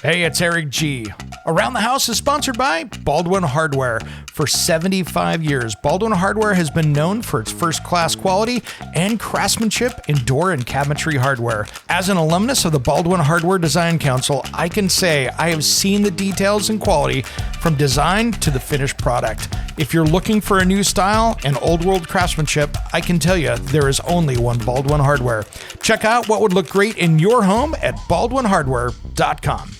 Hey, it's Eric G. Around the House is sponsored by Baldwin Hardware. For 75 years, Baldwin Hardware has been known for its first-class quality and craftsmanship in door and cabinetry hardware. As an alumnus of the Baldwin Hardware Design Council, I can say I have seen the details and quality from design to the finished product. If you're looking for a new style and old-world craftsmanship, I can tell you there is only one Baldwin Hardware. Check out what would look great in your home at baldwinhardware.com.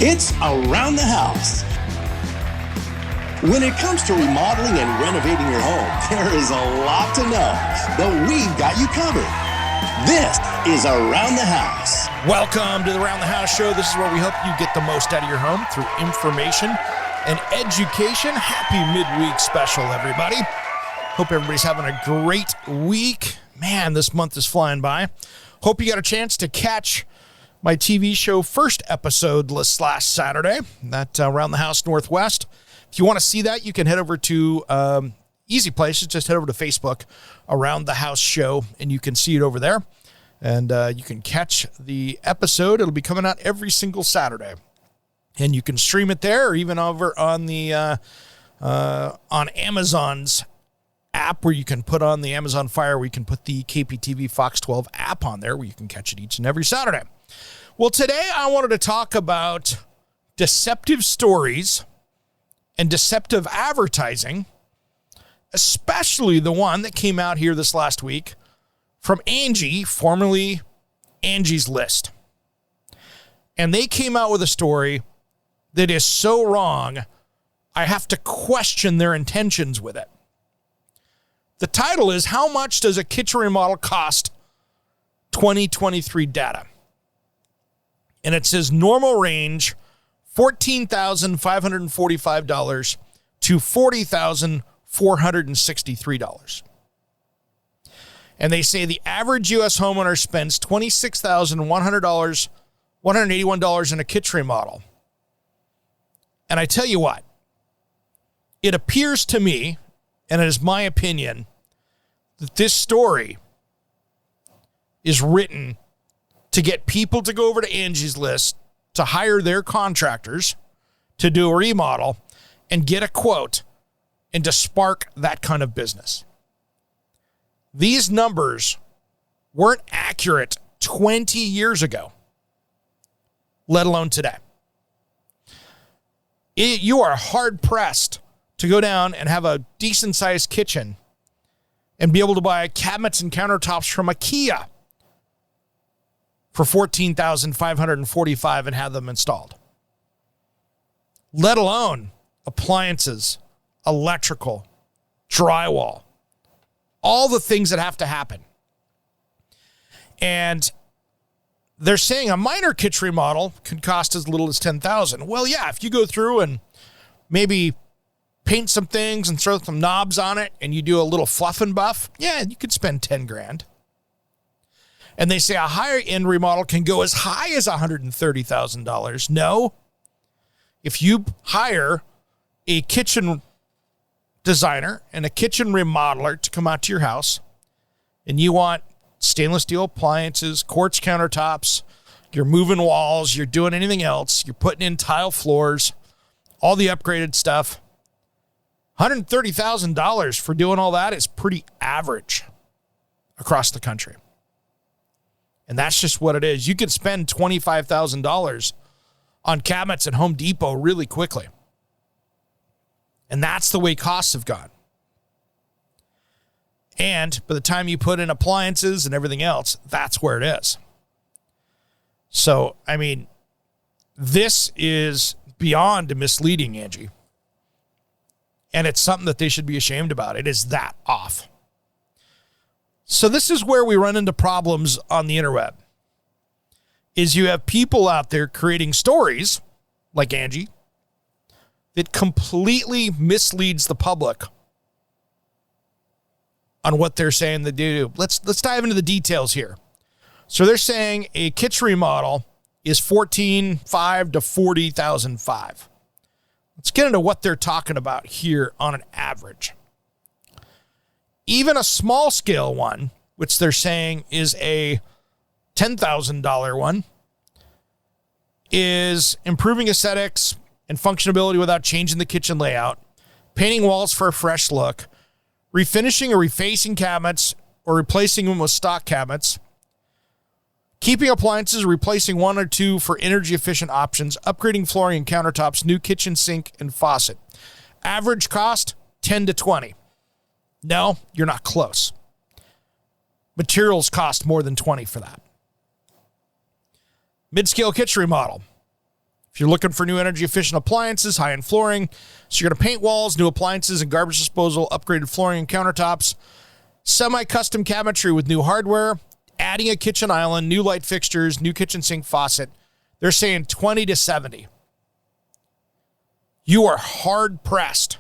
It's Around the House. When it comes to remodeling and renovating your home, there is a lot to know, but we've got you covered. This is Around the House. Welcome to the Around the House show. This is where we help you get the most out of your home through information and education. Happy midweek special, everybody. Hope everybody's having a great week. Man, this month is flying by. Hope you got a chance to catch my TV show first episode last Saturday, that Around the House Northwest. If you want to see that, you can head over to easy places. Just head over to Facebook, Around the House Show, and you can see it over there. And you can catch the episode. It'll be coming out every single Saturday. And you can stream it there, or even over on the on Amazon's app, where you can put on the Amazon Fire, where you can put the KPTV Fox 12 app on there, where you can catch it each and every Saturday. Well, today I wanted to talk about deceptive stories and deceptive advertising, especially the one that came out here this last week from Angi, formerly Angie's List. And they came out with a story that is so wrong, I have to question their intentions with it. The title is, How Much Does a Kitchen Remodel Cost? 2023 Data. And it says normal range, $14,545 to $40,463. And they say the average U.S. homeowner spends $181 in a kitchen remodel. And I tell you what, it appears to me, and it is my opinion, that this story is written to get people to go over to Angie's List, to hire their contractors to do a remodel and get a quote, and to spark that kind of business. These numbers weren't accurate 20 years ago, let alone today. You are hard-pressed to go down and have a decent-sized kitchen and be able to buy cabinets and countertops from IKEA for $14,545 and have them installed. Let alone appliances, electrical, drywall, all the things that have to happen. And they're saying a minor kitchen remodel can cost as little as $10,000. Well, yeah, if you go through and maybe paint some things and throw some knobs on it and you do a little fluff and buff, yeah, you could spend $10,000. And they say a higher end remodel can go as high as $130,000. No. If you hire a kitchen designer and a kitchen remodeler to come out to your house, and you want stainless steel appliances, quartz countertops, you're moving walls, you're doing anything else, you're putting in tile floors, all the upgraded stuff, $130,000 for doing all that is pretty average across the country. And that's just what it is. You could spend $25,000 on cabinets at Home Depot really quickly. And that's the way costs have gone. And by the time you put in appliances and everything else, that's where it is. So, I mean, this is beyond misleading, Angie. And it's something that they should be ashamed about. It is that off. So this is where we run into problems on the interweb, is you have people out there creating stories like Angie that completely misleads the public on what they're saying they do. Let's dive into the details here. So they're saying a kitchen remodel is $14,500 to $40,500. Let's get into what they're talking about here on an average. Even a small scale one, which they're saying is a $10,000 one, is improving aesthetics and functionality without changing the kitchen layout, painting walls for a fresh look, refinishing or refacing cabinets or replacing them with stock cabinets, keeping appliances, replacing one or two for energy-efficient options, upgrading flooring and countertops, new kitchen sink and faucet. Average cost, $10,000 to $20,000. No, you're not close. Materials cost more than $20,000 for that. Mid-scale kitchen remodel. If you're looking for new energy-efficient appliances, high-end flooring, so you're going to paint walls, new appliances and garbage disposal, upgraded flooring and countertops, semi-custom cabinetry with new hardware, adding a kitchen island, new light fixtures, new kitchen sink faucet. They're saying $20,000 to $70,000. You are hard-pressed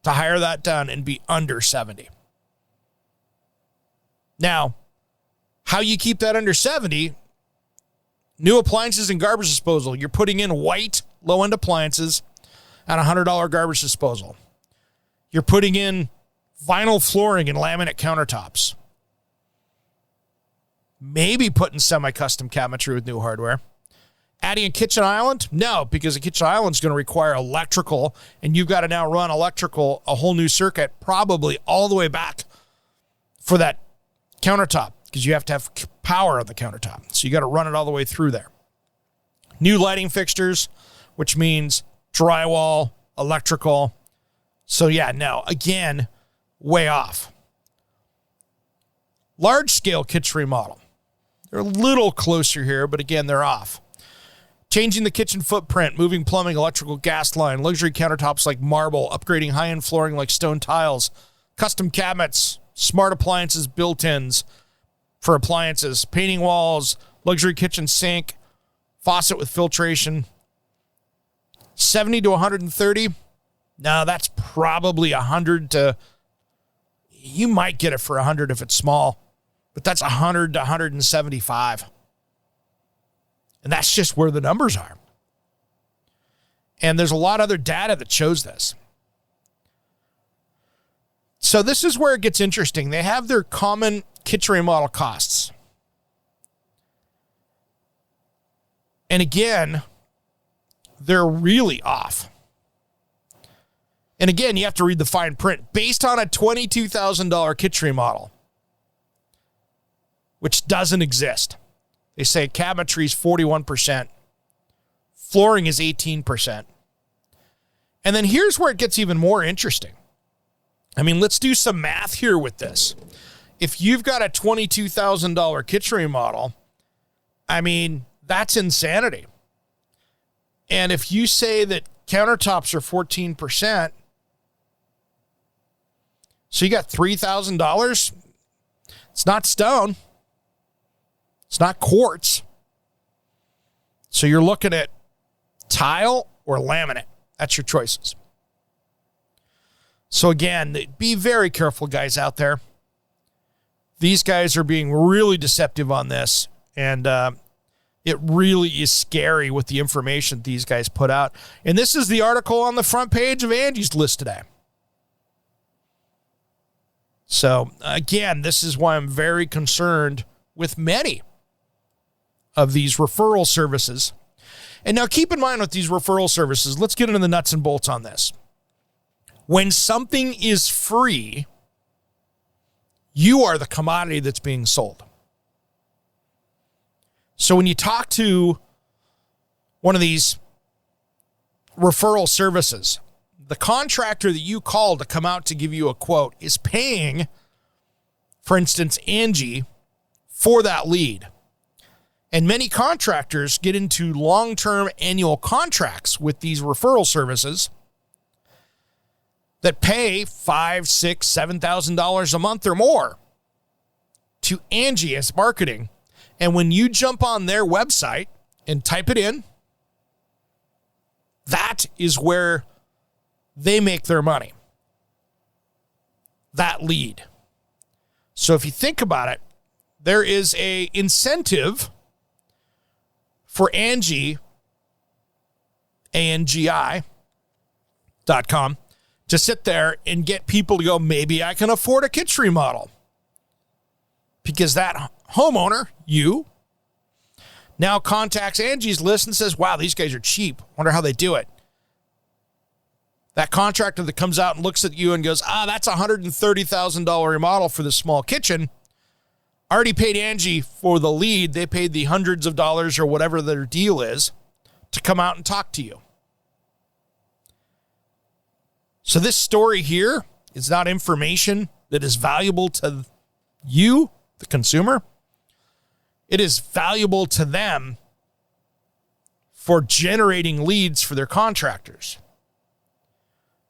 to hire that done and be under $70,000. Now, how you keep that under $70,000, new appliances and garbage disposal. You're putting in white low-end appliances at $100 garbage disposal. You're putting in vinyl flooring and laminate countertops. Maybe putting semi-custom cabinetry with new hardware. Adding a kitchen island? No, because a kitchen island is going to require electrical, and you've got to now run electrical, a whole new circuit, probably all the way back for that countertop, because you have to have power on the countertop. So you got to run it all the way through there. New lighting fixtures, which means drywall, electrical. So yeah, no, again, way off. Large scale kitchen remodel. They're a little closer here, but again, they're off. Changing the kitchen footprint, moving plumbing, electrical, gas line, luxury countertops like marble, upgrading high-end flooring like stone tiles, custom cabinets, smart appliances, built-ins for appliances, painting walls, luxury kitchen sink, faucet with filtration. $70,000 to $130,000. No, that's probably $100,000 to, you might get it for $100,000 if it's small, but that's $100,000 to $175,000. And that's just where the numbers are. And there's a lot of other data that shows this. So this is where it gets interesting. They have their common kitchen remodel costs. And again, they're really off. And again, you have to read the fine print. Based on a $22,000 kitchen remodel, which doesn't exist. They say cabinetry is 41%. Flooring is 18%. And then here's where it gets even more interesting. I mean, let's do some math here with this. If you've got a $22,000 kitchen remodel, I mean, that's insanity. And if you say that countertops are 14%, so you got $3,000, it's not stone. It's not quartz. So you're looking at tile or laminate. That's your choices. So again, be very careful, guys out there. These guys are being really deceptive on this, and it really is scary with the information these guys put out. And this is the article on the front page of Angi's List today. So again, this is why I'm very concerned with many of these referral services. And now keep in mind with these referral services, let's get into the nuts and bolts on this. When something is free, you are the commodity that's being sold. So when you talk to one of these referral services, the contractor that you call to come out to give you a quote is paying, for instance, Angi for that lead. And many contractors get into long-term annual contracts with these referral services that pay $5,000, $6,000, $7,000 a month or more to Angi as marketing. And when you jump on their website and type it in, that is where they make their money. That lead. So if you think about it, there is an incentive for Angi, ANGI.com, to sit there and get people to go, maybe I can afford a kitchen remodel. Because that homeowner, you, now contacts Angie's list and says, wow, these guys are cheap. Wonder how they do it. That contractor that comes out and looks at you and goes, that's a $130,000 remodel for this small kitchen. Already paid Angi for the lead. They paid the hundreds of dollars or whatever their deal is to come out and talk to you. So this story here is not information that is valuable to you, the consumer. It is valuable to them for generating leads for their contractors.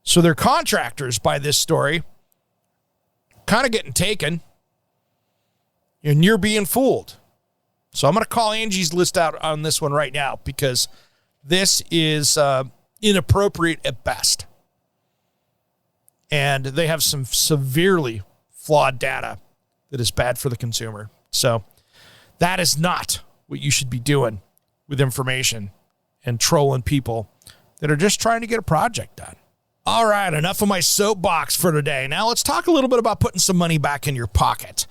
So their contractors, by this story, kind of getting taken, and you're being fooled. So I'm going to call Angie's list out on this one right now because this is inappropriate at best. And they have some severely flawed data that is bad for the consumer. So that is not what you should be doing with information and trolling people that are just trying to get a project done. All right, enough of my soapbox for today. Now let's talk a little bit about putting some money back in your pocket.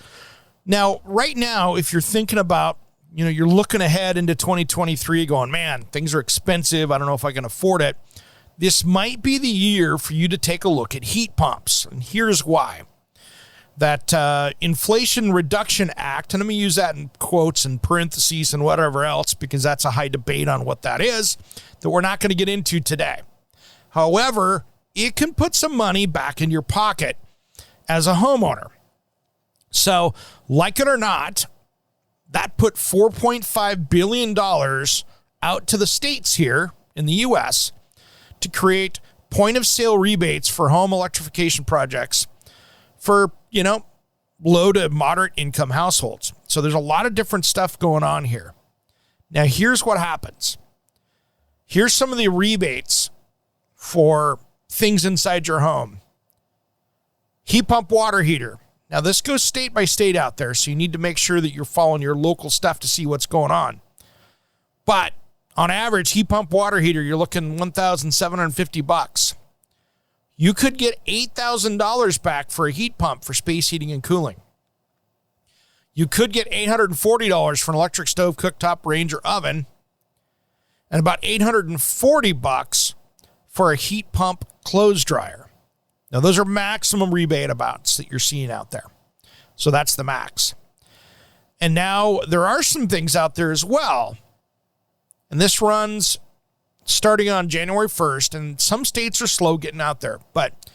Now, right now, if you're thinking about, you're looking ahead into 2023 going, man, things are expensive. I don't know if I can afford it. This might be the year for you to take a look at heat pumps. And here's why. That Inflation Reduction Act, and let me use that in quotes and parentheses and whatever else, because that's a high debate on what that is, that we're not going to get into today. However, it can put some money back in your pocket as a homeowner. So, like it or not, that put $4.5 billion out to the states here in the U.S. to create point-of-sale rebates for home electrification projects for, low to moderate income households. So there's a lot of different stuff going on here. Now, here's what happens. Here's some of the rebates for things inside your home. Heat pump water heater. Now, this goes state by state out there, so you need to make sure that you're following your local stuff to see what's going on. But on average, heat pump water heater, you're looking $1,750. You could get $8,000 back for a heat pump for space heating and cooling. You could get $840 for an electric stove, cooktop, range, or oven, and about $840 for a heat pump clothes dryer. Now, those are maximum rebate amounts that you're seeing out there. So that's the max. And now there are some things out there as well. And this runs starting on January 1st, and some states are slow getting out there. But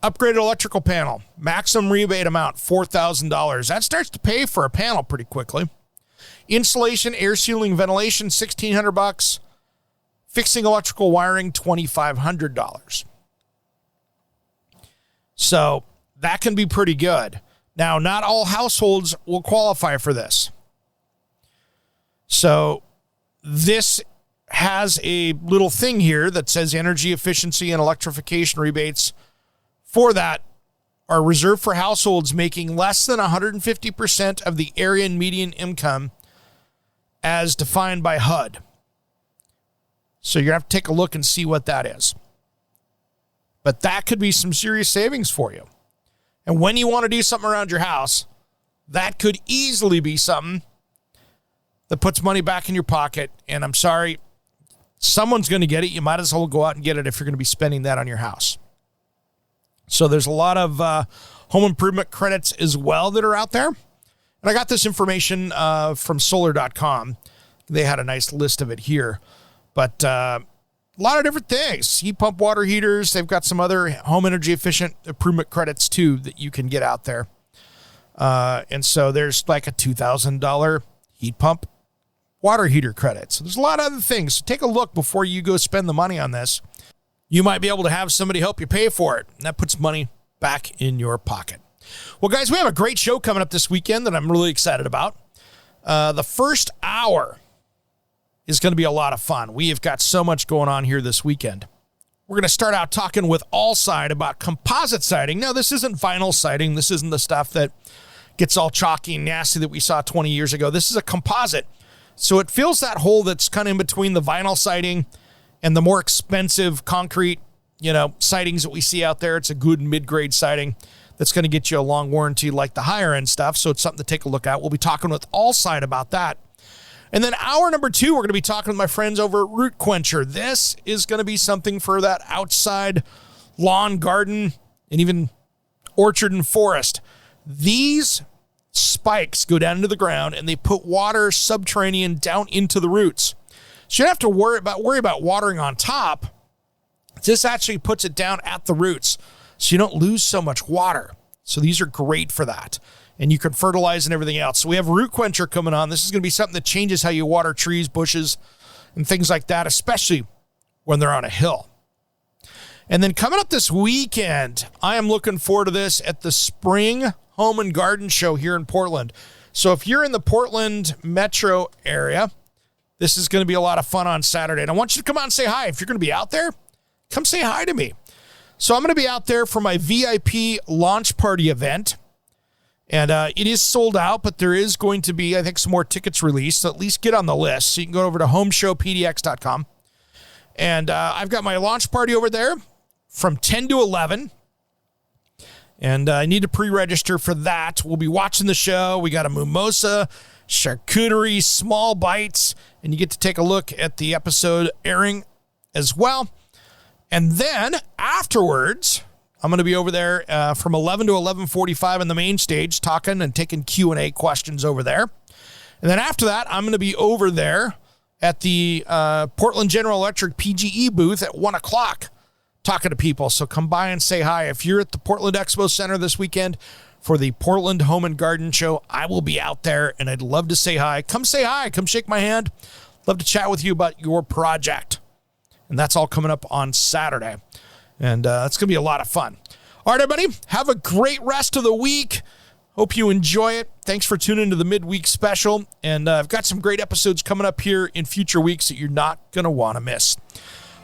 upgraded electrical panel, maximum rebate amount, $4,000. That starts to pay for a panel pretty quickly. Insulation, air sealing, ventilation, $1,600. Fixing electrical wiring, $2,500. So that can be pretty good. Now, not all households will qualify for this. So this has a little thing here that says energy efficiency and electrification rebates for that are reserved for households making less than 150% of the area median income as defined by HUD. So you're going to have to take a look and see what that is. But that could be some serious savings for you. And when you want to do something around your house, that could easily be something that puts money back in your pocket. And I'm sorry, someone's going to get it. You might as well go out and get it if you're going to be spending that on your house. So there's a lot of home improvement credits as well that are out there. And I got this information from solar.com. They had a nice list of it here. But a lot of different things. Heat pump water heaters. They've got some other home energy efficient improvement credits too that you can get out there. And so there's like a $2,000 heat pump water heater credit. So there's a lot of other things. So take a look before you go spend the money on this. You might be able to have somebody help you pay for it. And that puts money back in your pocket. Well, guys, we have a great show coming up this weekend that I'm really excited about. The first hour is going to be a lot of fun. We have got so much going on here this weekend. We're going to start out talking with Allside about composite siding. Now, this isn't vinyl siding. This isn't the stuff that gets all chalky and nasty that we saw 20 years ago. This is a composite So it fills that hole that's kind of in between the vinyl siding and the more expensive concrete, sidings that we see out there. It's a good mid-grade siding that's going to get you a long warranty like the higher-end stuff. So it's something to take a look at. We'll be talking with Allside about that. And then hour number 2, we're going to be talking with my friends over at Root Quencher. This is going to be something for that outside lawn, garden, and even orchard and forest. These spikes go down into the ground and they put water subterranean down into the roots. So you don't have to worry about watering on top. This actually puts it down at the roots so you don't lose so much water. So these are great for that. And you can fertilize and everything else. So we have Root Quencher coming on. This is going to be something that changes how you water trees, bushes, and things like that, especially when they're on a hill. And then coming up this weekend, I am looking forward to this at the Spring Home and Garden Show here in Portland. So if you're in the Portland metro area, this is going to be a lot of fun on Saturday. And I want you to come out and say hi. If you're going to be out there, come say hi to me. So I'm going to be out there for my VIP launch party event. And it is sold out, but there is going to be, I think, some more tickets released. So at least get on the list. So you can go over to homeshowpdx.com. And I've got my launch party over there from 10 to 11. And I need to pre-register for that. We'll be watching the show. We got a mimosa, charcuterie, small bites, and you get to take a look at the episode airing as well. And then afterwards, I'm going to be over there from 11 to 11:45 on the main stage talking and taking Q&A questions over there. And then after that, I'm going to be over there at the Portland General Electric PGE booth at 1 o'clock talking to people. So come by and say hi. If you're at the Portland Expo Center this weekend for the Portland Home and Garden Show, I will be out there, and I'd love to say hi. Come say hi. Come shake my hand. Love to chat with you about your project. And that's all coming up on Saturday. And it's going to be a lot of fun. All right, everybody, have a great rest of the week. Hope you enjoy it. Thanks for tuning into the midweek special. And I've got some great episodes coming up here in future weeks that you're not going to want to miss.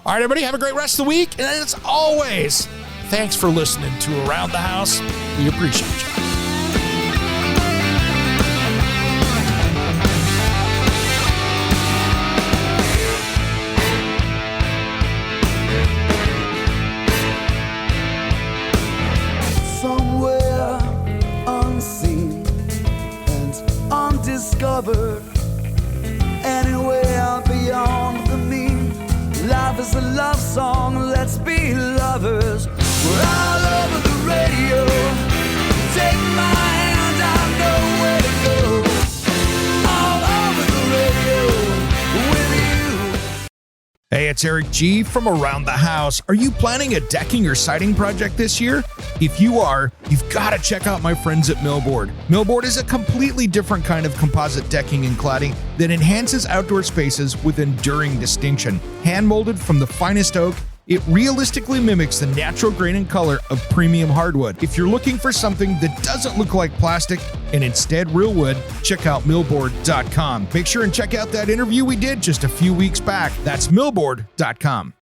All right, everybody, have a great rest of the week. And as always, thanks for listening to Around the House. We appreciate you. Somewhere unseen and undiscovered, anywhere beyond the mean. Life is a love song, let's be lovers. We're all over the radio. Take my hand, I know where to go. All over the radio with you. Hey, it's Eric G. from Around the House. Are you planning a decking or siding project this year? If you are, you've got to check out my friends at Millboard. Millboard is a completely different kind of composite decking and cladding that enhances outdoor spaces with enduring distinction. Hand-molded from the finest oak, it realistically mimics the natural grain and color of premium hardwood. If you're looking for something that doesn't look like plastic and instead real wood, check out millboard.com. Make sure and check out that interview we did just a few weeks back. That's millboard.com.